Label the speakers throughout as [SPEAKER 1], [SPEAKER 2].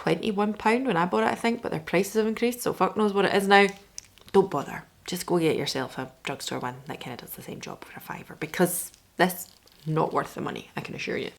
[SPEAKER 1] £21 when I bought it, I think, but their prices have increased, so fuck knows what it is now. Don't bother. Just go get yourself a drugstore one that kind of does the same job for a £5, because this not worth the money, I can assure you.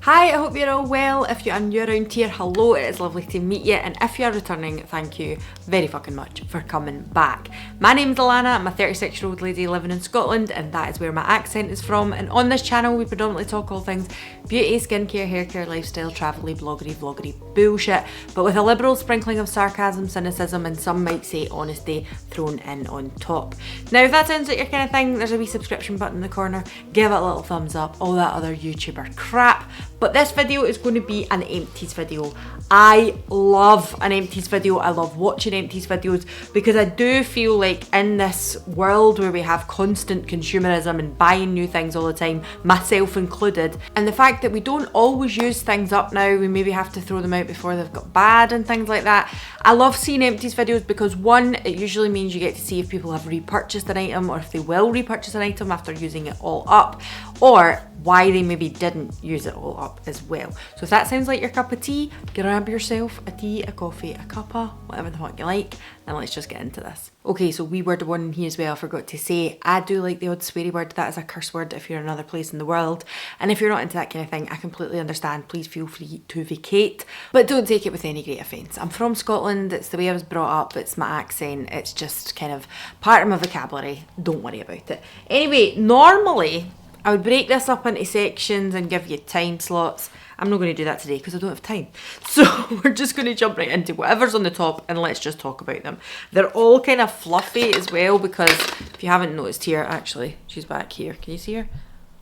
[SPEAKER 1] Hi, I hope you're all well. If you are new around here, hello, it is lovely to meet you, and if you are returning, thank you very fucking much for coming back. My name's Alanna, I'm a 36-year-old lady living in Scotland, and that is where my accent is from, and on this channel we predominantly talk all things beauty, skincare, haircare, lifestyle, travel-y, bloggery, vloggery bullshit, but with a liberal sprinkling of sarcasm, cynicism, and some might say honesty thrown in on top. Now if that sounds like your kind of thing, there's a wee subscription button in the corner, give it a little thumbs up, all that other YouTuber crap. But this video is going to be an empties video. I love an empties video. I love watching empties videos because I do feel like in this world where we have constant consumerism and buying new things all the time, myself included, and the fact that we don't always use things up now, we maybe have to throw them out before they've got bad and things like that. I love seeing empties videos because one, it usually means you get to see if people have repurchased an item or if they will repurchase an item after using it all up, or why they maybe didn't use it all up as well. So if that sounds like your cup of tea, grab yourself a tea, a coffee, a cuppa, whatever the fuck you like, and let's just get into this. Okay, so wee word of warning here as well, I forgot to say, I do like the odd sweary word. That is a curse word if you're in another place in the world, and if you're not into that kind of thing, I completely understand. Please feel free to vacate, but don't take it with any great offence. I'm from Scotland, it's the way I was brought up, it's my accent, it's just kind of part of my vocabulary, don't worry about it. Anyway, normally I would break this up into sections and give you time slots. I'm not going to do that today because I don't have time. So we're just going to jump right into whatever's on the top and let's just talk about them. They're all kind of fluffy as well because if you haven't noticed here, actually, she's back here. Can you see her?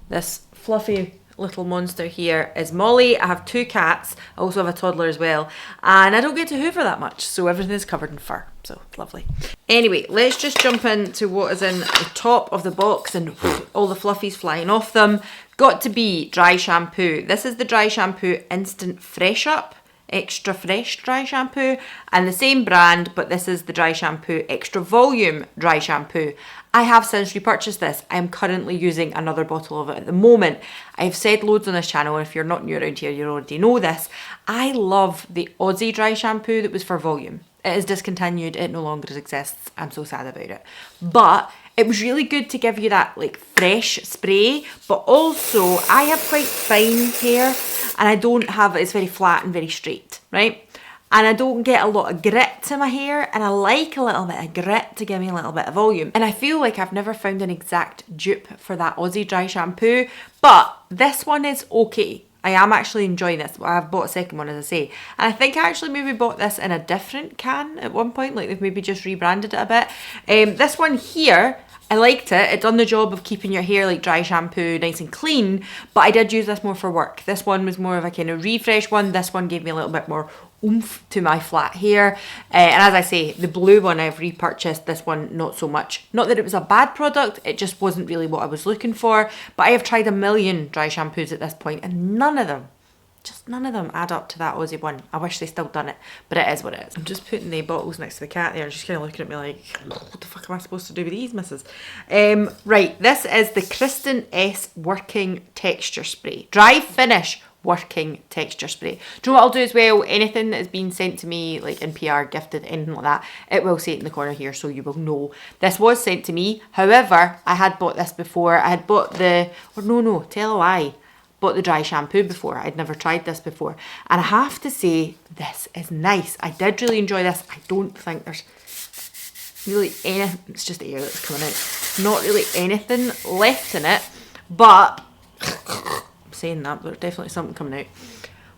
[SPEAKER 1] This fluffy little monster here is Molly. I have 2 cats. I also have a toddler as well. And I don't get to hoover that much, so everything is covered in fur. So lovely. Anyway, let's just jump into what is in the top of the box and all the fluffies flying off them. Got to be dry shampoo. This is the dry shampoo Instant Fresh Up. Extra fresh dry shampoo, and the same brand, but this is the dry shampoo Extra Volume dry shampoo. I have since repurchased this. I am currently using another bottle of it at the moment. I've said loads on this channel, and if you're not new around here, you already know this. I love the Aussie dry shampoo that was for volume. It is discontinued, it no longer exists. I'm so sad about it. But it was really good to give you that like fresh spray, but also I have quite fine hair and I don't have, it's very flat and very straight, right? And I don't get a lot of grit to my hair, and I like a little bit of grit to give me a little bit of volume. And I feel like I've never found an exact dupe for that Aussie dry shampoo, but this one is okay. I am actually enjoying this. I've bought a second one, as I say. And I think I actually maybe bought this in a different can at one point, like they've maybe just rebranded it a bit. This one here, I liked it. It done the job of keeping your hair like dry shampoo nice and clean, but I did use this more for work. This one was more of a kind of refresh one. This one gave me a little bit more oomph to my flat hair. And as I say, the blue one I've repurchased, this one not so much. Not that it was a bad product, it just wasn't really what I was looking for. But I have tried a million dry shampoos at this point and none of them add up to that Aussie one. I wish they still done it, but it is what it is. I'm just putting the bottles next to the cat there. She's kind of looking at me like, what the fuck am I supposed to do with these, missus? Right, this is the Kristen S Working Texture Spray. Dry Finish Working Texture Spray. Do you know what I'll do as well? Anything that has been sent to me, like in PR, gifted, anything like that, it will say it in the corner here so you will know. This was sent to me. However, I had bought this before. I had bought the, or no, tell a lie. Bought the dry shampoo before. I'd never tried this before. And I have to say, this is nice. I did really enjoy this. I don't think there's really anything, it's just the air that's coming out. Not really anything left in it, but I'm saying that, there's definitely something coming out.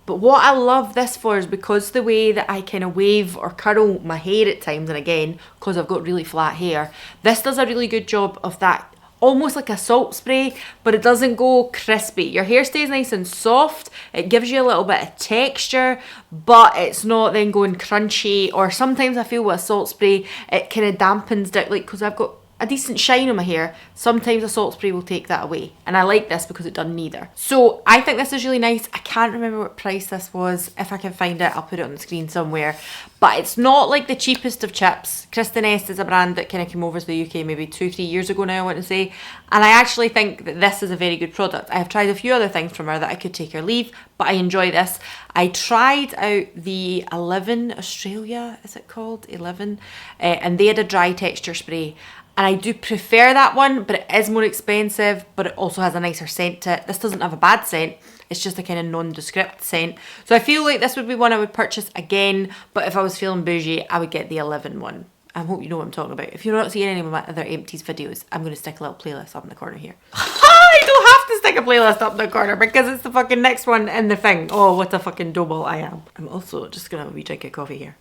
[SPEAKER 1] But what I love this for is because the way that I kind of wave or curl my hair at times, and again, because I've got really flat hair, this does a really good job of that, almost like a salt spray, but it doesn't go crispy. Your hair stays nice and soft. It gives you a little bit of texture, but it's not then going crunchy. Or sometimes I feel with a salt spray, it kind of dampens down, like, because I've got a decent shine on my hair, sometimes a salt spray will take that away. And I like this because it done neither. So I think this is really nice. I can't remember what price this was. If I can find it, I'll put it on the screen somewhere. But it's not like the cheapest of chips. Kristen Est is a brand that kind of came over to the UK maybe 2-3 years ago now, I want to say. And I actually think that this is a very good product. I have tried a few other things from her that I could take or leave, but I enjoy this. I tried out the 11 Australia, is it called? 11? And they had a dry texture spray. And I do prefer that one, but it is more expensive, but it also has a nicer scent to it. This doesn't have a bad scent. It's just a kind of nondescript scent. So I feel like this would be one I would purchase again, but if I was feeling bougie, I would get the 11 one. I hope you know what I'm talking about. If you're not seeing any of my other Empties videos, I'm going to stick a little playlist up in the corner here. I don't have to stick a playlist up in the corner because it's the fucking next one in the thing. Oh, what a fucking double I am. I'm also just going to have a wee drink of coffee here.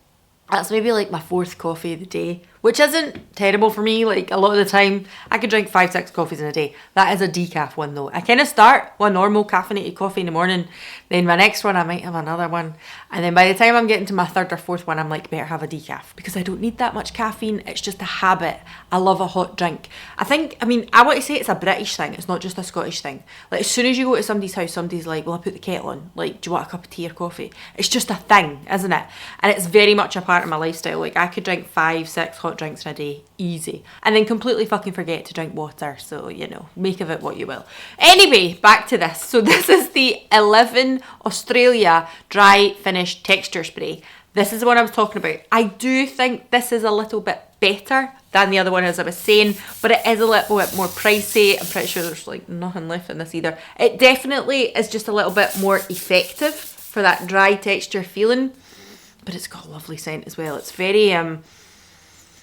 [SPEAKER 1] That's maybe like my 4th coffee of the day, which isn't terrible for me. Like a lot of the time, I could drink 5-6 coffees in a day. That is a decaf one though. I kind of start one normal caffeinated coffee in the morning, then my next one I might have another one, and then by the time I'm getting to my 3rd or 4th one, I'm like, better have a decaf because I don't need that much caffeine. It's just a habit. I love a hot drink. I want to say it's a British thing. It's not just a Scottish thing. Like as soon as you go to somebody's house, somebody's like, well, I put the kettle on. Like, do you want a cup of tea or coffee? It's just a thing, isn't it? And it's very much a part of my lifestyle. Like I could drink 5-6 hot drinks in a day, easy. And then completely fucking forget to drink water. So, you know, make of it what you will. Anyway, back to this. So this is the 11 Australia Dry Finish Texture Spray. This is the one I was talking about. I do think this is a little bit better than the other one, as I was saying, but it is a little bit more pricey. I'm pretty sure there's like nothing left in this either. It definitely is just a little bit more effective for that dry texture feeling, but it's got a lovely scent as well. It's very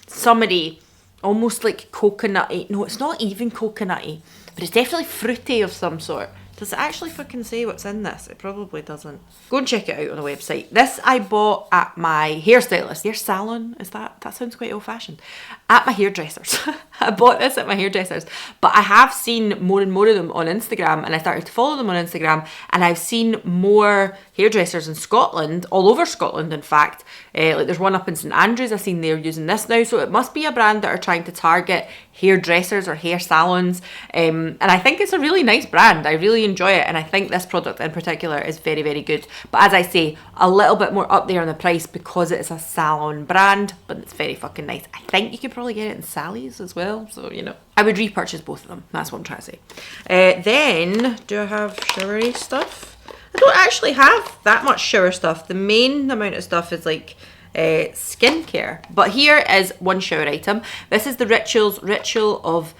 [SPEAKER 1] summery, almost like coconutty. No, it's not even coconutty, but it's definitely fruity of some sort. Does it actually fucking say what's in this? It probably doesn't. Go and check it out on the website. This I bought at my hairstylist. Their salon, is that? That sounds quite old fashioned. At my hairdressers. I bought this at my hairdressers. But I have seen more and more of them on Instagram, and I started to follow them on Instagram, and I've seen more hairdressers in Scotland, all over Scotland in fact. Like there's one up in St Andrews, I've seen they're using this now. So it must be a brand that are trying to target hairdressers or hair salons. And I think it's a really nice brand. I really enjoy it, and I think this product in particular is very, very good. But as I say, a little bit more up there on the price because it's a salon brand, but it's very fucking nice. I think you could probably get it in Sally's as well, so you know. I would repurchase both of them, that's what I'm trying to say. Then, do I have showery stuff? I don't actually have that much shower stuff. The main amount of stuff is like skincare, but here is one shower item. This is the Ritual of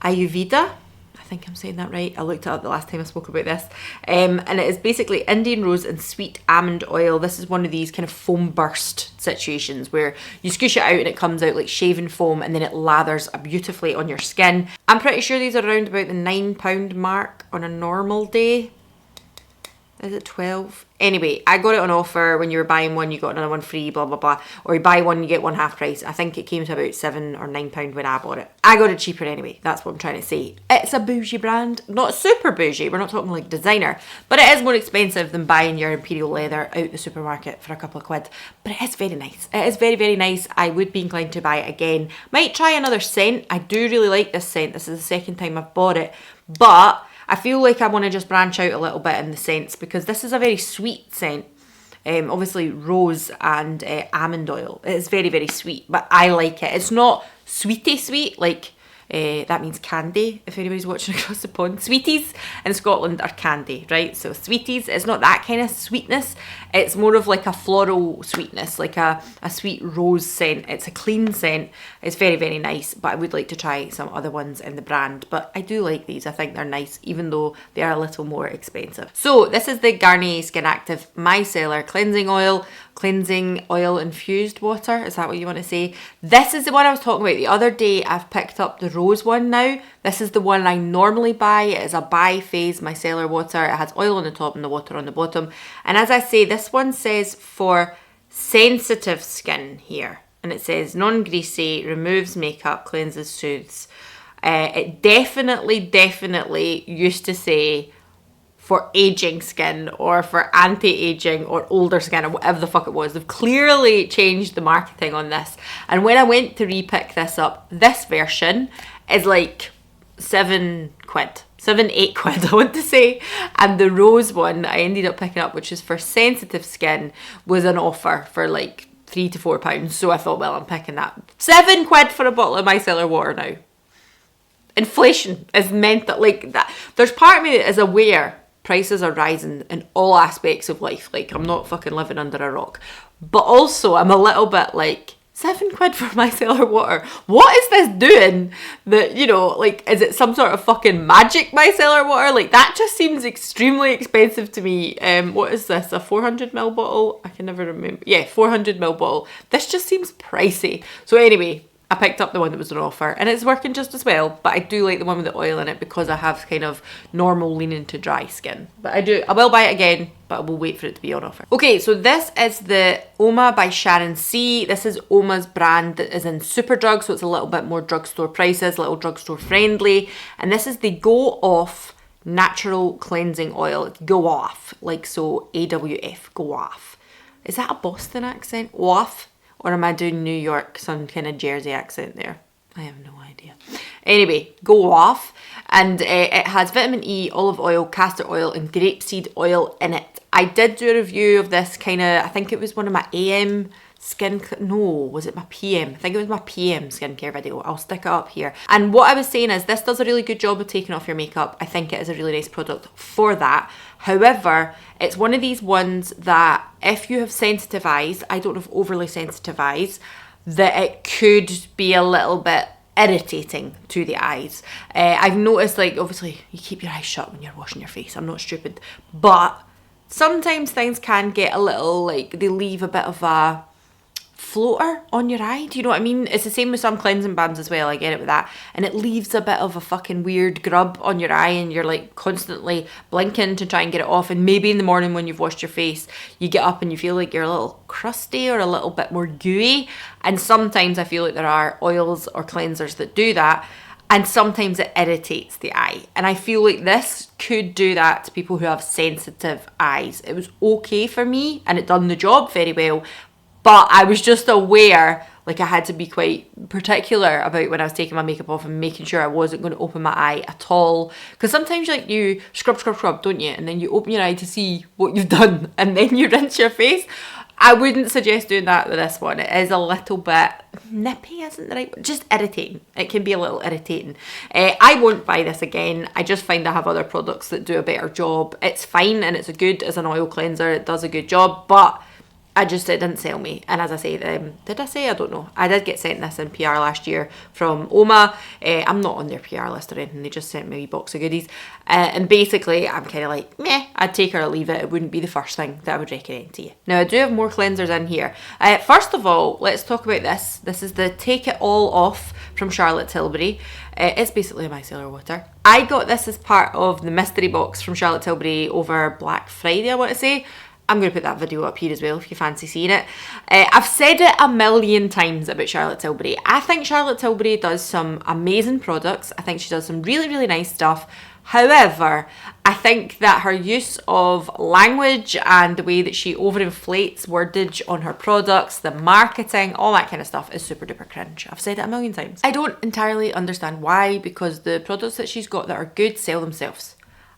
[SPEAKER 1] Ayurveda. I think I'm saying that right. I looked it up the last time I spoke about this. And it is basically Indian rose and sweet almond oil. This is one of these kind of foam burst situations where you squish it out and it comes out like shaving foam, and then it lathers beautifully on your skin. I'm pretty sure these are around about the £9 mark on a normal day. Is it 12? Anyway, I got it on offer. When you were buying one, you got another one free, blah, blah, blah. Or you buy one, you get one half price. I think it came to about £7 or £9 when I bought it. I got it cheaper anyway. That's what I'm trying to say. It's a bougie brand. Not super bougie. We're not talking like designer. But it is more expensive than buying your Imperial leather out the supermarket for a couple of quid. But it is very nice. It is very, very nice. I would be inclined to buy it again. Might try another scent. I do really like this scent. This is the second time I've bought it. But I feel like I want to just branch out a little bit in the scents because this is a very sweet scent. Obviously rose and almond oil. It is very, very sweet, but I like it. It's not sweety sweet, like that means candy, if anybody's watching across the pond. Sweeties in Scotland are candy, right? So sweeties, it's not that kind of sweetness. It's more of like a floral sweetness, like a sweet rose scent. It's a clean scent. It's very, very nice, but I would like to try some other ones in the brand. But I do like these. I think they're nice, even though they are a little more expensive. So this is the Garnier Skin Active Micellar Cleansing Oil Infused Water. Is that what you want to say? This is the one I was talking about the other day. I've picked up the rose one now. This is the one I normally buy. It is a bi-phase micellar water. It has oil on the top and the water on the bottom. And as I say, this one says for sensitive skin here. And it says non-greasy, removes makeup, cleanses, soothes. It definitely used to say for aging skin or for anti-aging or older skin or whatever the fuck it was. They've clearly changed the marketing on this. And when I went to repick this up, this version is like 7 quid. 7, 8 quid, I want to say. And the rose one I ended up picking up, which is for sensitive skin, was an offer for like £3 to £4. So I thought, well, I'm picking that. 7 quid for a bottle of micellar water now. Inflation is meant that, like, that. There's part of me that is aware prices are rising in all aspects of life. Like, I'm not fucking living under a rock. But also, I'm a little bit like, 7 quid for micellar water. What is this doing? That, you know, like, is it some sort of fucking magic micellar water? Like, that just seems extremely expensive to me. What is this? A 400ml bottle? I can never remember. Yeah, 400ml bottle. This just seems pricey. So anyway, I picked up the one that was on offer and it's working just as well, but I do like the one with the oil in it because I have kind of normal leaning to dry skin. But I will buy it again, but I will wait for it to be on offer. Okay, so this is the Oma by Sharon C. This is Oma's brand that is in Superdrug, so it's a little bit more drugstore prices, a little drugstore friendly. And this is the Go Off Natural Cleansing Oil. It's Go Off, like so, AWF, Go Off. Is that a Boston accent? Off? Or am I doing New York, some kind of Jersey accent there? I have no idea. Anyway, Go Off. And it has vitamin E, olive oil, castor oil and grapeseed oil in it. I did do a review of this kind of, I think it was one of my AM skin, no, was it my PM? I think it was my PM skincare video. I'll stick it up here. And what I was saying is this does a really good job of taking off your makeup. I think it is a really nice product for that. However, it's one of these ones that if you have sensitive eyes, I don't have overly sensitive eyes, that it could be a little bit irritating to the eyes. I've noticed, like, obviously you keep your eyes shut when you're washing your face. I'm not stupid. But sometimes things can get a little, like, they leave a bit of a floater on your eye. Do you know what I mean? It's the same with some cleansing balms as well. I get it with that. And it leaves a bit of a fucking weird grub on your eye and you're like constantly blinking to try and get it off. And maybe in the morning when you've washed your face, you get up and you feel like you're a little crusty or a little bit more gooey. And sometimes I feel like there are oils or cleansers that do that. And sometimes it irritates the eye. And I feel like this could do that to people who have sensitive eyes. It was okay for me and it done the job very well. But I was just aware, like I had to be quite particular about when I was taking my makeup off and making sure I wasn't going to open my eye at all. Because sometimes like you scrub, don't you? And then you open your eye to see what you've done and then you rinse your face. I wouldn't suggest doing that with this one. It is a little bit nippy, isn't the right word? Just irritating. It can be a little irritating. I won't buy this again. I just find I have other products that do a better job. It's fine and it's good as an oil cleanser. It does a good job, but it didn't sell me. And as I say, did I say? I don't know. I did get sent this in PR last year from Oma. I'm not on their PR list or anything. They just sent me a wee box of goodies. And basically, I'm kind of like, meh, I'd take her or leave it. It wouldn't be the first thing that I would recommend to you. Now, I do have more cleansers in here. First of all, let's talk about this. This is the Take It All Off from Charlotte Tilbury. It's basically a micellar water. I got this as part of the mystery box from Charlotte Tilbury over Black Friday, I want to say. I'm going to put that video up here as well if you fancy seeing it. I've said it a million times about Charlotte Tilbury. I think Charlotte Tilbury does some amazing products. I think she does some really, really nice stuff. However, I think that her use of language and the way that she overinflates wordage on her products, the marketing, all that kind of stuff is super duper cringe. I've said it a million times. I don't entirely understand why, because the products that she's got that are good sell themselves.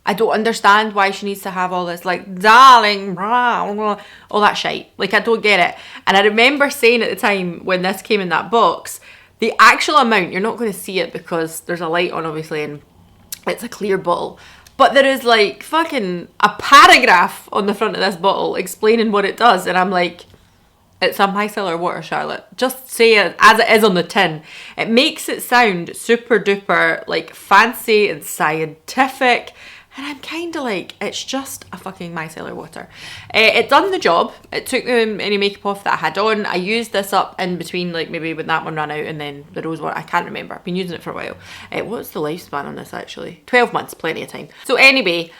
[SPEAKER 1] I don't understand why she needs to have all this, like, darling, blah, blah, all that shite. Like, I don't get it. And I remember saying at the time when this came in that box, the actual amount, you're not going to see it because there's a light on, obviously, and it's a clear bottle. But there is, like, fucking a paragraph on the front of this bottle explaining what it does. And I'm like, it's a micellar water, Charlotte. Just say it as it is on the tin. It makes it sound super duper, like, fancy and scientific. And I'm kind of like, it's just a fucking micellar water. It done the job. It took any makeup off that I had on. I used this up in between, like maybe when that one ran out and then the rose one. I can't remember. I've been using it for a while. What's the lifespan on this actually? 12 months, plenty of time. So anyway,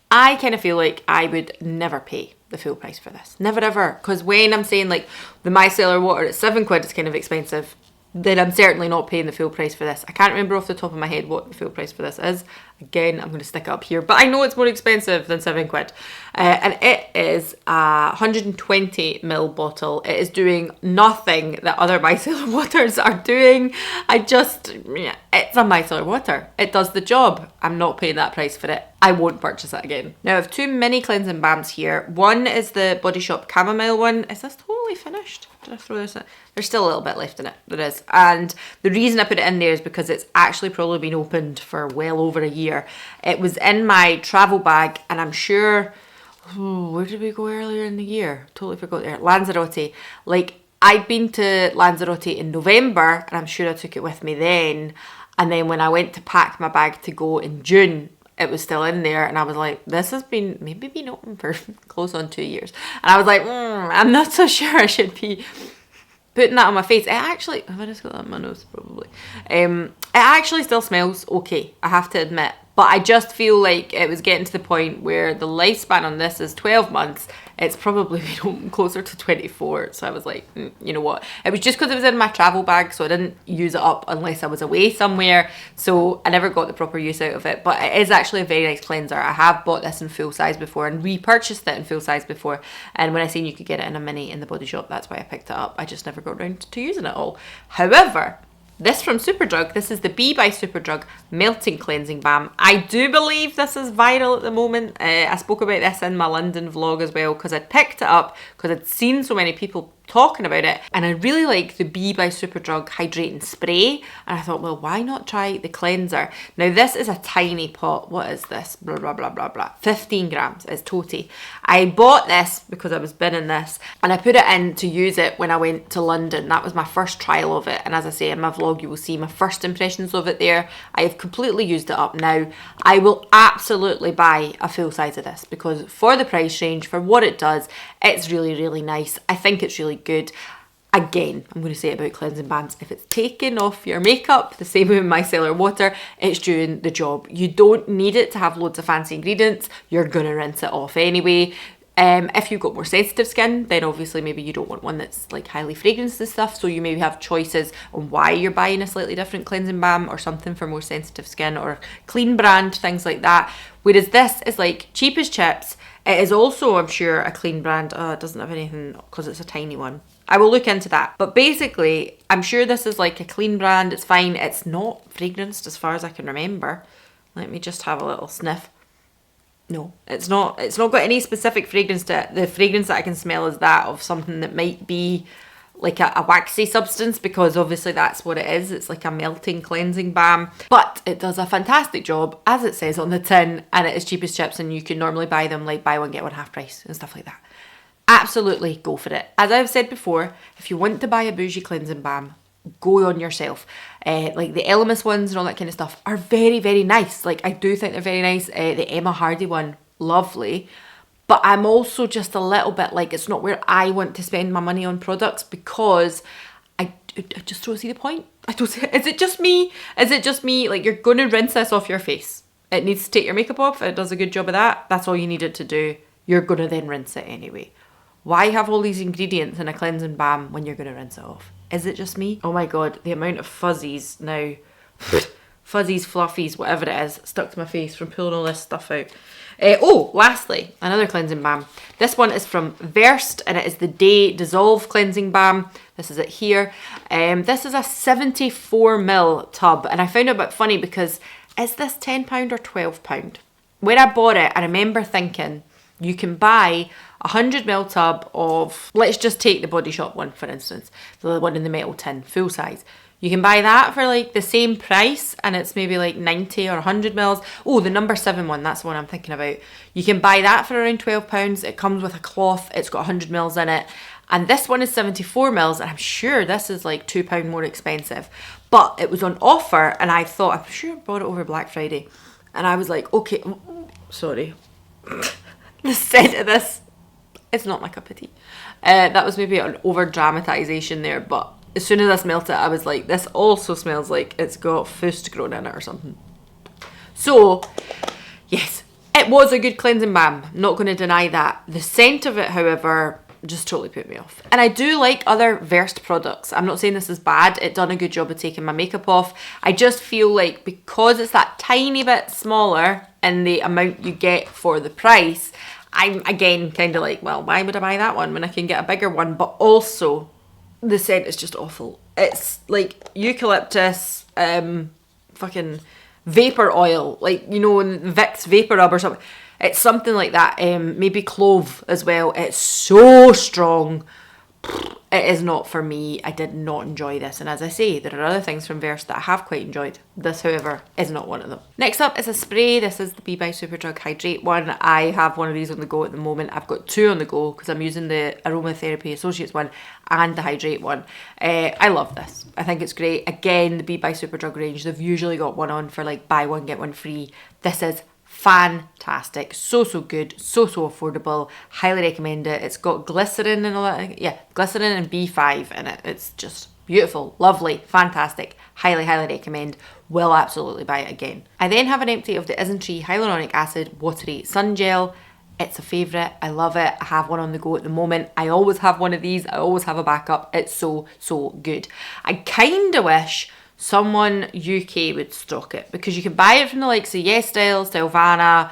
[SPEAKER 1] I kind of feel like I would never pay the full price for this. Never ever. Because when I'm saying like the micellar water at £7, it's kind of expensive. then I'm certainly not paying the full price for this. I can't remember off the top of my head what the full price for this is. Again, I'm going to stick it up here, but I know it's more expensive than £7. And it is a 120ml bottle. It is doing nothing that other micellar waters are doing. It's a micellar water. It does the job. I'm not paying that price for it. I won't purchase it again. Now I have two mini cleansing balms here. One is the Body Shop chamomile one. Is this totally finished? Did I throw this in? There's still a little bit left in it. There is. And the reason I put it in there is because it's actually probably been opened for well over a year. It was in my travel bag, and I'm sure, where did we go earlier in the year? Totally forgot there. Lanzarote. Like, I'd been to Lanzarote in November, and I'm sure I took it with me then. And then when I went to pack my bag to go in June, it was still in there, and I was like, this has maybe been open for close on 2 years. And I was like, I'm not so sure I should be putting that on my face. It actually, have I just got that on my nose? Probably. It actually still smells okay, I have to admit. But I just feel like it was getting to the point where the lifespan on this is 12 months. It's probably been open closer to 24. So I was like, you know what? It was just because it was in my travel bag, so I didn't use it up unless I was away somewhere. So I never got the proper use out of it. But it is actually a very nice cleanser. I have bought this in full size before and repurchased it in full size before. And when I seen you could get it in a mini in the Body Shop, that's why I picked it up. I just never got around to using it all. However, this from Superdrug, this is the Bee by Superdrug Melting Cleansing Balm. I do believe this is viral at the moment. I spoke about this in my London vlog as well because I'd picked it up because I'd seen so many people talking about it, and I really like the Bee by Superdrug Hydrating Spray, and I thought, well, why not try the cleanser? Now this is a tiny pot. What is this? Blah blah blah blah blah. 15 grams is toty. I bought this because I was binning this, and I put it in to use it when I went to London. That was my first trial of it, and as I say in my vlog, you will see my first impressions of it there. I have completely used it up now. I will absolutely buy a full size of this because for the price range, for what it does, it's really, really nice. I think it's really good. Again, I'm going to say about cleansing balms, if it's taking off your makeup, the same with micellar water, it's doing the job. You don't need it to have loads of fancy ingredients. You're going to rinse it off anyway. If you've got more sensitive skin, then obviously maybe you don't want one that's like highly fragranced and stuff, so you maybe have choices on why you're buying a slightly different cleansing balm or something for more sensitive skin or clean brand, things like that. Whereas this is like cheap as chips. It is also, I'm sure, a clean brand. It doesn't have anything because it's a tiny one. I will look into that. But basically, I'm sure this is like a clean brand. It's fine. It's not fragranced as far as I can remember. Let me just have a little sniff. No, it's not. It's not got any specific fragrance to it. The fragrance that I can smell is that of something that might be like a waxy substance, because obviously that's what it is. It's like a melting cleansing balm, but it does a fantastic job, as it says on the tin, and it is cheap as chips, and you can normally buy them like buy one get one half price and stuff like that. Absolutely go for it. As I've said before, if you want to buy a bougie cleansing balm, go on yourself. Like the Elemis ones and all that kind of stuff are very, very nice. Like I do think they're very nice. The Emma Hardy one, lovely. But I'm also just a little bit like, it's not where I want to spend my money on products because I just don't see the point. I don't see, is it just me? Is it just me? Like, you're going to rinse this off your face. It needs to take your makeup off. It does a good job of that. That's all you need it to do. You're going to then rinse it anyway. Why have all these ingredients in a cleansing balm when you're going to rinse it off? Is it just me? Oh my God, the amount of fuzzies now. Fuzzies, fluffies, whatever it is, stuck to my face from pulling all this stuff out. Lastly, another cleansing balm. This one is from Versed, and it is the Day Dissolve Cleansing Balm. This is it here. This is a 74ml tub, and I found it a bit funny because is this £10 or £12? When I bought it, I remember thinking you can buy a 100ml tub of, let's just take the Body Shop one for instance, the one in the metal tin, full size. You can buy that for like the same price, and it's maybe like 90 or 100 mils. Oh, the number 7 one, that's the one I'm thinking about. You can buy that for around £12. It comes with a cloth, it's got 100 mils in it. And this one is 74 mils, and I'm sure this is like £2 more expensive. But it was on offer, and I thought, I'm sure I bought it over Black Friday. And I was like, okay, sorry. The scent of this, it's not my cup of tea. That was maybe an over dramatization there, but as soon as I smelt it, I was like, this also smells like it's got fust grown in it or something. So, yes, it was a good cleansing balm. Not going to deny that. The scent of it, however, just totally put me off. And I do like other Versed products. I'm not saying this is bad. It done a good job of taking my makeup off. I just feel like because it's that tiny bit smaller in the amount you get for the price, I'm again kind of like, well, why would I buy that one when I can get a bigger one? But also, the scent is just awful. It's like eucalyptus, fucking vapor oil, like, you know, Vicks Vapor Rub or something. It's something like that. Maybe clove as well. It's so strong. It is not for me. I did not enjoy this. And as I say, there are other things from Versed that I have quite enjoyed. This, however, is not one of them. Next up is a spray. This is the Be by Superdrug Hydrate one. I have one of these on the go at the moment. I've got two on the go because I'm using the Aromatherapy Associates one and the Hydrate one. I love this. I think it's great. Again, the Be by Superdrug range, they've usually got one on for like buy one, get one free. This is fantastic, so good, so affordable. Highly recommend it. It's got glycerin and all that. Yeah, glycerin and B5 in it. It's just beautiful, lovely, fantastic. Highly recommend. Will absolutely buy it again. I then have an empty of the Isntree Hyaluronic Acid Watery Sun Gel. It's a favourite. I love it. I have one on the go at the moment. I always have one of these. I always have a backup. It's so good. I kind of wish someone UK would stock it because you can buy it from the likes of YesStyle, Stylevana,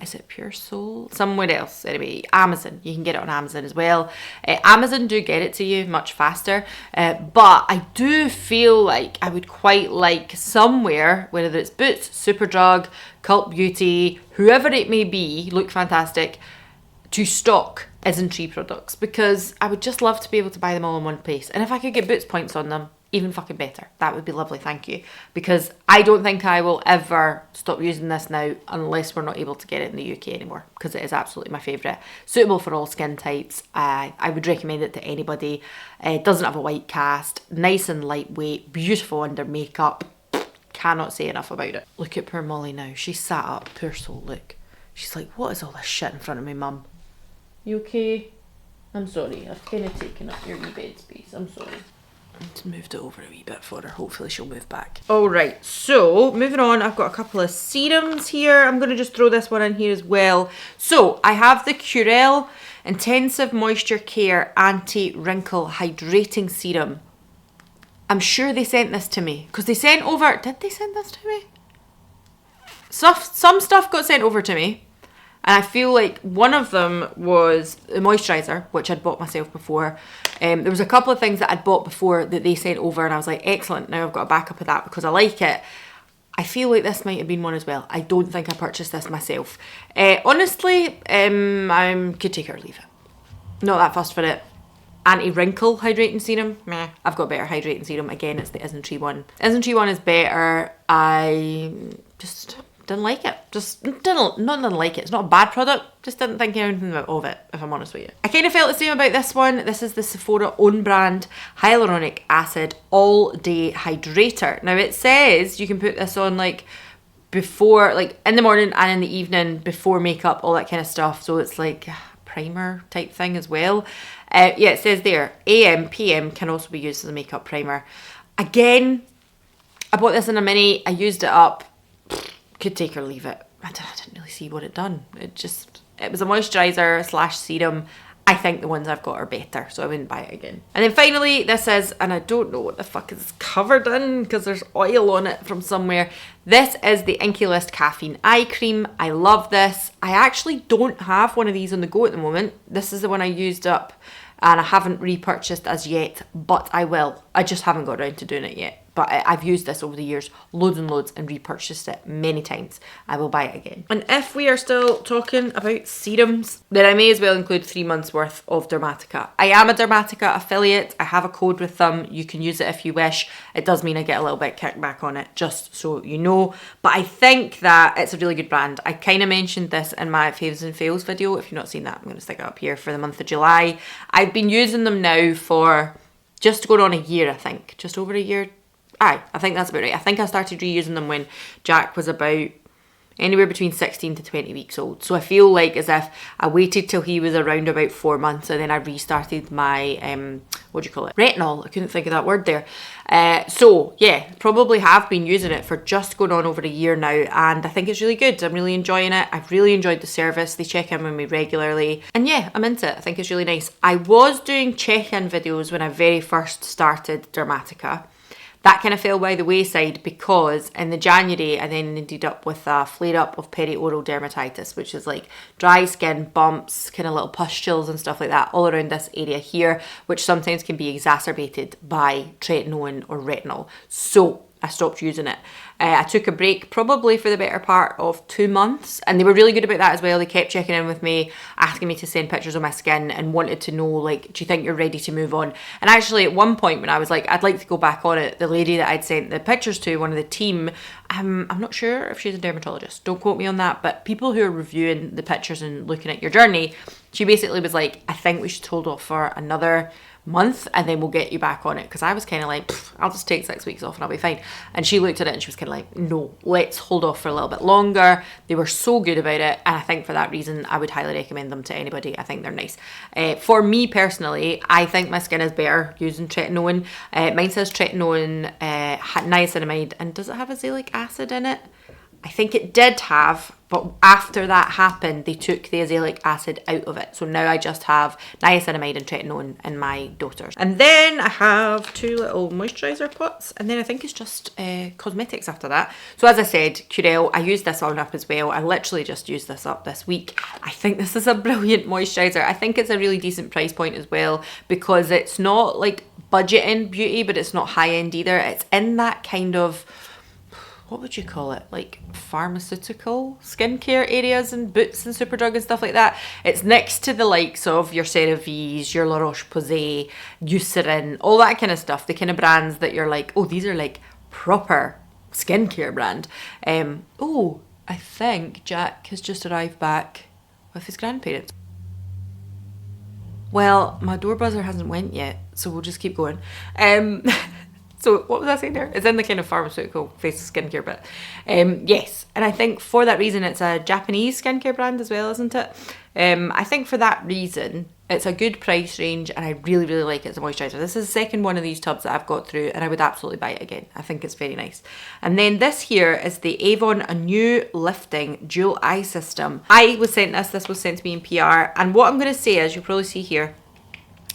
[SPEAKER 1] is it Pure Soul? Somewhere else. Anyway, Amazon. You can get it on Amazon as well. Amazon do get it to you much faster. But I do feel like I would quite like somewhere, whether it's Boots, Superdrug, Cult Beauty, whoever it may be, Look Fantastic, to stock Isntree products because I would just love to be able to buy them all in one place. And if I could get Boots points on them, even fucking better. That would be lovely, thank you. Because I don't think I will ever stop using this now unless we're not able to get it in the UK anymore, because it is absolutely my favourite. Suitable for all skin types. I would recommend it to anybody. It doesn't have a white cast. Nice and lightweight. Beautiful under makeup. Cannot say enough about it. Look at poor Molly now. She's sat up. Poor soul, look. She's like, what is all this shit in front of me, mum? You okay? I'm sorry. I've kind of taken up your wee bed space. I'm sorry. Just moved it over a wee bit for her. Hopefully she'll move back. All right, so moving on, I've got a couple of serums here. I'm going to just throw this one in here as well. So I have the Curel Intensive Moisture Care Anti-Wrinkle Hydrating Serum. I'm sure they sent this to me because they sent over, did they send this to me? Some stuff got sent over to me. And I feel like one of them was the moisturiser, which I'd bought myself before. There was a couple of things that I'd bought before that they sent over and I was like, excellent, now I've got a backup of that because I like it. I feel like this might have been one as well. I don't think I purchased this myself. Honestly, I could take it or leave it. Not that fussed for it. Anti-wrinkle hydrating serum, meh. I've got better hydrating serum. Again, it's the Isntree one. Isntree one is better. I just didn't like it. Not didn't like it. It's not a bad product. Just didn't think anything of it, if I'm honest with you. I kind of felt the same about this one. This is the Sephora own brand Hyaluronic Acid All Day Hydrator. Now it says you can put this on like before, like in the morning and in the evening, before makeup, all that kind of stuff. So it's like a primer type thing as well. Yeah, it says there, AM, PM can also be used as a makeup primer. Again, I bought this in a mini. I used it up. Could take or leave it. I didn't really see what it done. It was a moisturiser / serum. I think the ones I've got are better, so I wouldn't buy it again. And then finally, this is, and I don't know what the fuck is covered in because there's oil on it from somewhere. This is the Inkey List Caffeine Eye Cream. I love this. I actually don't have one of these on the go at the moment. This is the one I used up and I haven't repurchased as yet, but I will. I just haven't got around to doing it yet. But I've used this over the years, loads and loads, and repurchased it many times. I will buy it again. And if we are still talking about serums, then I may as well include 3 months worth of Dermatica. I am a Dermatica affiliate. I have a code with them. You can use it if you wish. It does mean I get a little bit kickback on it, just so you know. But I think that it's a really good brand. I kind of mentioned this in my faves and fails video. If you've not seen that, I'm going to stick it up here for the month of July. I've been using them now for just going on a year, I think. Just over a year. I think that's about right. I think I started reusing them when Jack was about anywhere between 16 to 20 weeks old. So I feel like as if I waited till he was around about 4 months and then I restarted my, what do you call it? Retinol. I couldn't think of that word there. So yeah, probably have been using it for just going on over a year now, and I think it's really good. I'm really enjoying it. I've really enjoyed the service. They check in with me regularly, and yeah, I'm into it. I think it's really nice. I was doing check-in videos when I very first started Dermatica. That kind of fell by the wayside because in the January I then ended up with a flare-up of perioral dermatitis, which is like dry skin, bumps, kind of little pustules and stuff like that all around this area here, which sometimes can be exacerbated by tretinoin or retinol. So I stopped using it. I took a break probably for the better part of 2 months, and they were really good about that as well. They kept checking in with me, asking me to send pictures of my skin and wanted to know, like, do you think you're ready to move on? And actually at one point when I was like, I'd like to go back on it, the lady that I'd sent the pictures to, one of the team, I'm not sure if she's a dermatologist, don't quote me on that, but people who are reviewing the pictures and looking at your journey, she basically was like, I think we should hold off for another month and then we'll get you back on it, because I was kind of like, I'll just take 6 weeks off and I'll be fine. And she looked at it and she was kind of like, no, let's hold off for a little bit longer. They were so good about it, and I think for that reason I would highly recommend them to anybody. I think they're nice. For me personally, I think my skin is better using tretinoin. Mine says tretinoin, niacinamide, and does it have azelaic acid in it? I think it did have, but after that happened, they took the azelaic acid out of it. So now I just have niacinamide and tretinoin in my daughters. And then I have 2 little moisturiser pots, and then I think it's just cosmetics after that. So as I said, Curel, I used this one up as well. I literally just used this up this week. I think this is a brilliant moisturiser. I think it's a really decent price point as well, because it's not like budget end beauty, but it's not high end either. It's in that kind of, what would you call it, like pharmaceutical skincare areas and Boots and Superdrug and stuff like that. It's next to the likes of your CeraVe's, your La Roche-Posay, Eucerin, all that kind of stuff. The kind of brands that you're like, oh, these are like proper skincare brand. Oh, I think Jack has just arrived back with his grandparents. Well, my door buzzer hasn't went yet, so we'll just keep going. So what was I saying there? It's in the kind of pharmaceutical face skincare bit. Yes, and I think for that reason it's a Japanese skincare brand as well, isn't it? I think for that reason it's a good price range, and I really, really like it as a moisturiser. This is the second one of these tubs that I've got through, and I would absolutely buy it again. I think it's very nice. And then this here is the Avon A New Lifting Dual Eye System. I was sent this was sent to me in PR, and what I'm going to say is, you'll probably see here,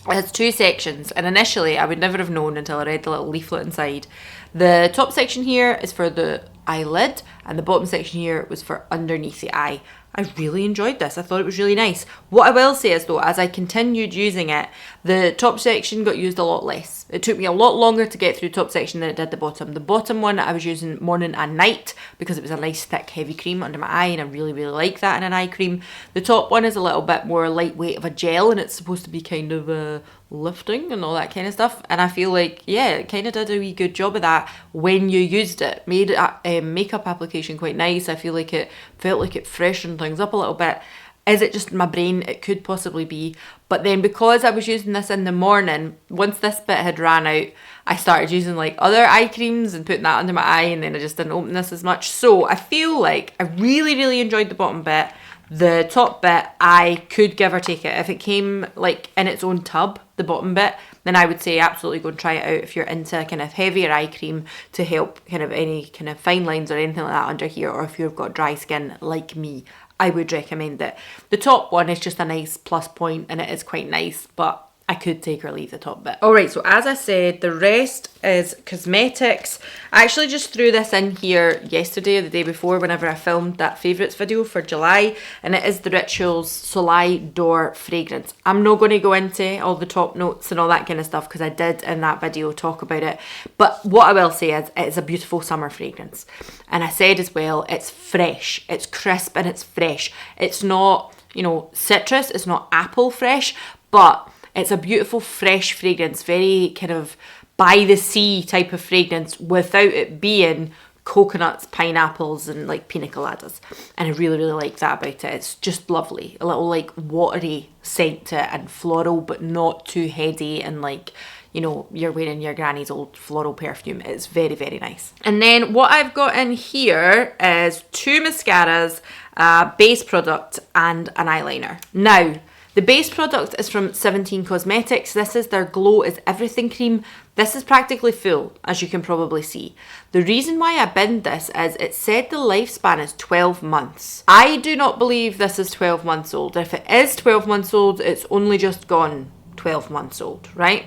[SPEAKER 1] it has 2 sections, and initially I would never have known until I read the little leaflet inside. The top section here is for the eyelid, and the bottom section here was for underneath the eye. I really enjoyed this. I thought it was really nice. What I will say is though, as I continued using it, the top section got used a lot less. It took me a lot longer to get through top section than it did the bottom. The bottom one I was using morning and night because it was a nice thick heavy cream under my eye, and I really, really like that in an eye cream. The top one is a little bit more lightweight of a gel, and it's supposed to be kind of lifting and all that kind of stuff, and I feel like, yeah, it kind of did a wee good job of that when you used it. Made makeup application quite nice. I feel like it felt like it freshened things up a little bit. Is it just my brain? It could possibly be. But then because I was using this in the morning, once this bit had ran out, I started using like other eye creams and putting that under my eye, and then I just didn't open this as much. So I feel like I really, really enjoyed the bottom bit. The top bit, I could give or take it. If it came like in its own tub, the bottom bit, then I would say absolutely go and try it out if you're into kind of heavier eye cream to help kind of any kind of fine lines or anything like that under here, or if you've got dry skin like me, I would recommend it. The top one is just a nice plus point, and it is quite nice, but I could take or leave the top bit. Alright, so as I said, the rest is cosmetics. I actually just threw this in here yesterday or the day before whenever I filmed that favourites video for July, and it is the Rituals Soleil D'Or fragrance. I'm not going to go into all the top notes and all that kind of stuff because I did in that video talk about it, but what I will say is it's a beautiful summer fragrance. And I said as well, it's fresh, it's crisp and it's fresh. It's not, you know, citrus, it's not apple fresh, but it's a beautiful fresh fragrance, very kind of by the sea type of fragrance without it being coconuts, pineapples and like pina coladas. And I really, really like that about it. It's just lovely. A little like watery scent to it and floral, but not too heady and like, you know, you're wearing your granny's old floral perfume. It's very, very nice. And then what I've got in here is 2 mascaras, a base product and an eyeliner. Now, the base product is from 17 Cosmetics. This is their Glow is Everything cream. This is practically full, as you can probably see. The reason why I binned this is it said the lifespan is 12 months. I do not believe this is 12 months old. If it is 12 months old, it's only just gone 12 months old, right?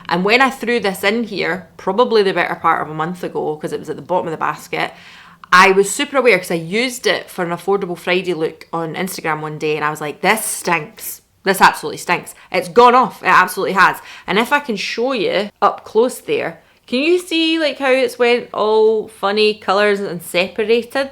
[SPEAKER 1] And when I threw this in here, probably the better part of a month ago, because it was at the bottom of the basket, I was super aware because I used it for an Affordable Friday look on Instagram one day, and I was like, this stinks. This absolutely stinks. It's gone off. It absolutely has. And if I can show you up close there, can you see like how it's went all funny colours and separated?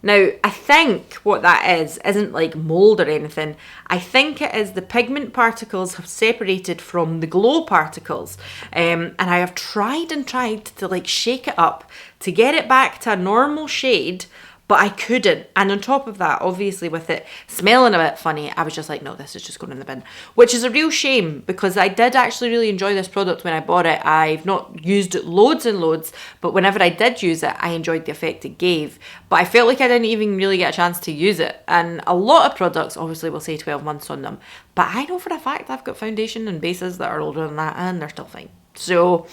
[SPEAKER 1] Now, I think what that is isn't like mould or anything. I think it is the pigment particles have separated from the glow particles. And I have tried and tried to like shake it up to get it back to a normal shade, but I couldn't. And on top of that, obviously with it smelling a bit funny, I was just like, no, this is just going in the bin. Which is a real shame because I did actually really enjoy this product when I bought it. I've not used it loads and loads, but whenever I did use it, I enjoyed the effect it gave. But I felt like I didn't even really get a chance to use it. And a lot of products obviously will say 12 months on them. But I know for a fact I've got foundation and bases that are older than that and they're still fine. So,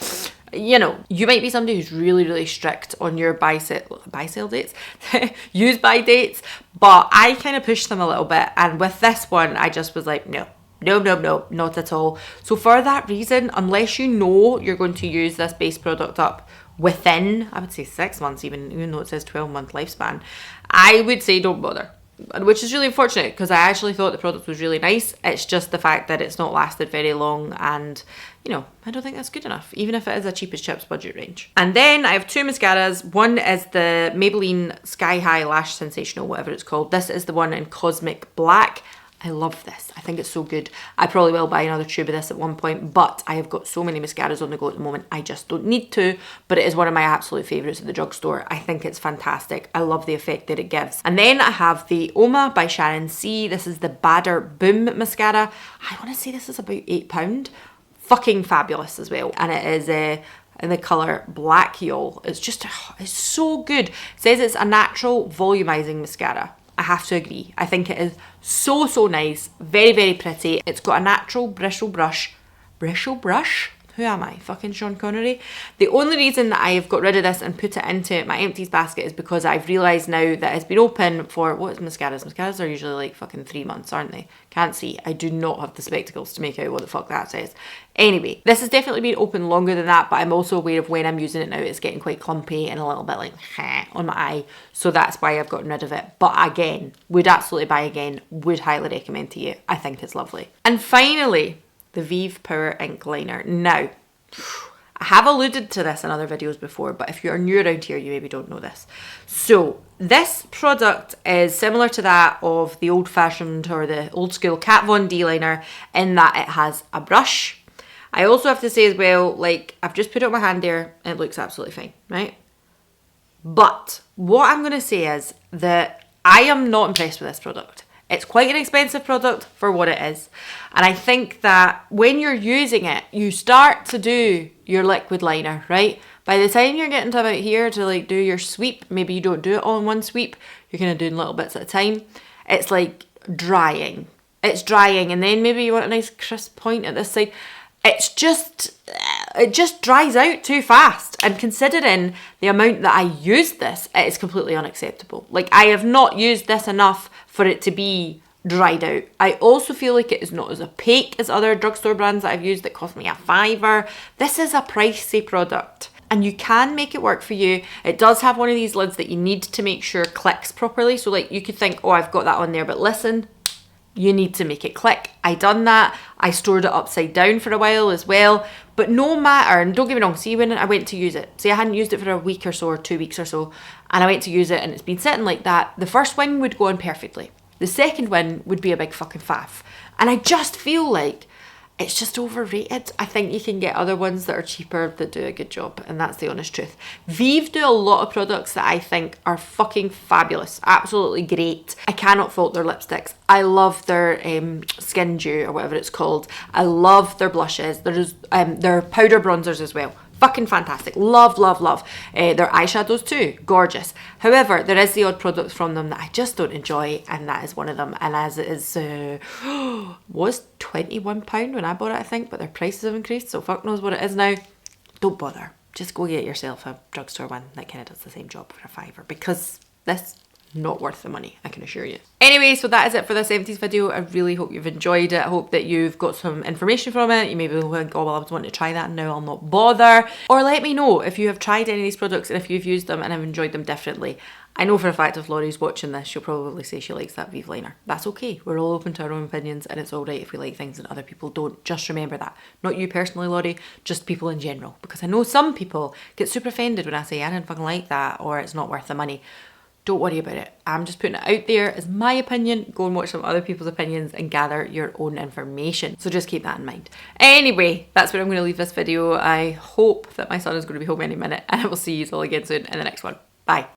[SPEAKER 1] you know, you might be somebody who's really, really strict on your buy sale dates, use by dates, but I kind of pushed them a little bit. And with this one, I just was like, no, not at all. So for that reason, unless you know you're going to use this base product up within, I would say 6 months, even though it says 12-month lifespan, I would say don't bother. Which is really unfortunate because I actually thought the product was really nice. It's just the fact that it's not lasted very long and, you know, I don't think that's good enough, even if it is a cheap as chips budget range. And then I have 2 mascaras. One is the Maybelline Sky High Lash Sensational, whatever it's called. This is the one in Cosmic Black. I love this. I think it's so good. I probably will buy another tube of this at one point, but I have got so many mascaras on the go at the moment. I just don't need to, but it is one of my absolute favourites at the drugstore. I think it's fantastic. I love the effect that it gives. And then I have the Oma by Sharon C. This is the Badder Boom mascara. I want to say this is about £8. Fucking fabulous as well. And it is in the colour Black, y'all. It's just, it's so good. It says it's a natural volumizing mascara. I have to agree. I think it is so, so nice. Very, very pretty. It's got a natural bristle brush. Bristle brush? Who am I? Fucking Sean Connery? The only reason that I have got rid of this and put it into my empties basket is because I've realised now that it's been open for, what is mascaras? Mascaras are usually like fucking 3 months, aren't they? Can't see. I do not have the spectacles to make out what the fuck that says. Anyway, this has definitely been open longer than that, but I'm also aware of when I'm using it now, it's getting quite clumpy and a little bit like on my eye. So that's why I've gotten rid of it. But again, would absolutely buy again. Would highly recommend to you. I think it's lovely. And finally, the Vieve Power Ink Liner. Now, I have alluded to this in other videos before, but if you're new around here, you maybe don't know this. So this product is similar to that of the old-fashioned or the old-school Kat Von D liner in that it has a brush. I also have to say as well, like, I've just put it on my hand there and it looks absolutely fine, right? But what I'm going to say is that I am not impressed with this product. It's quite an expensive product for what it is. And I think that when you're using it, you start to do your liquid liner, right? By the time you're getting to about here to like do your sweep, maybe you don't do it all in one sweep, you're kind of doing little bits at a time. It's like drying. It's drying and then maybe you want a nice crisp point at this side. It just dries out too fast. And considering the amount that I used this, it is completely unacceptable. Like, I have not used this enough for it to be dried out. I also feel like it is not as opaque as other drugstore brands that I've used that cost me a £5. This is a pricey product. And you can make it work for you. It does have one of these lids that you need to make sure clicks properly. So like you could think, oh, I've got that on there, but listen, you need to make it click. I done that. I stored it upside down for a while as well. But no matter, and don't get me wrong, see when I went to use it, say I hadn't used it for a week or so or 2 weeks or so, and I went to use it and it's been sitting like that, the first wing would go on perfectly. The second wing would be a big fucking faff. And I just feel like it's just overrated. I think you can get other ones that are cheaper that do a good job, and that's the honest truth. Vieve do a lot of products that I think are fucking fabulous, absolutely great. I cannot fault their lipsticks. I love their Skin Dew or whatever it's called. I love their blushes. There's their powder bronzers as well. Fucking fantastic. Love, love, love. Their eyeshadows too. Gorgeous. However, there is the odd product from them that I just don't enjoy, and that is one of them. And as it is, was £21 when I bought it, I think, but their prices have increased, so fuck knows what it is now. Don't bother. Just go get yourself a drugstore one that kind of does the same job for a £5, because this not worth the money, I can assure you. Anyway, so that is it for this empties video. I really hope you've enjoyed it. I hope that you've got some information from it. You maybe think, oh well, I was wanting to try that and now I'll not bother. Or let me know if you have tried any of these products and if you've used them and have enjoyed them differently. I know for a fact if Laurie's watching this, she'll probably say she likes that Vieve liner. That's okay. We're all open to our own opinions, and it's alright if we like things and other people don't. Just remember that. Not you personally, Laurie, just people in general. Because I know some people get super offended when I say I didn't fucking like that or it's not worth the money. Don't worry about it. I'm just putting it out there as my opinion. Go and watch some other people's opinions and gather your own information. So just keep that in mind. Anyway, that's where I'm going to leave this video. I hope that my son is going to be home any minute, and I will see you all again soon in the next one. Bye.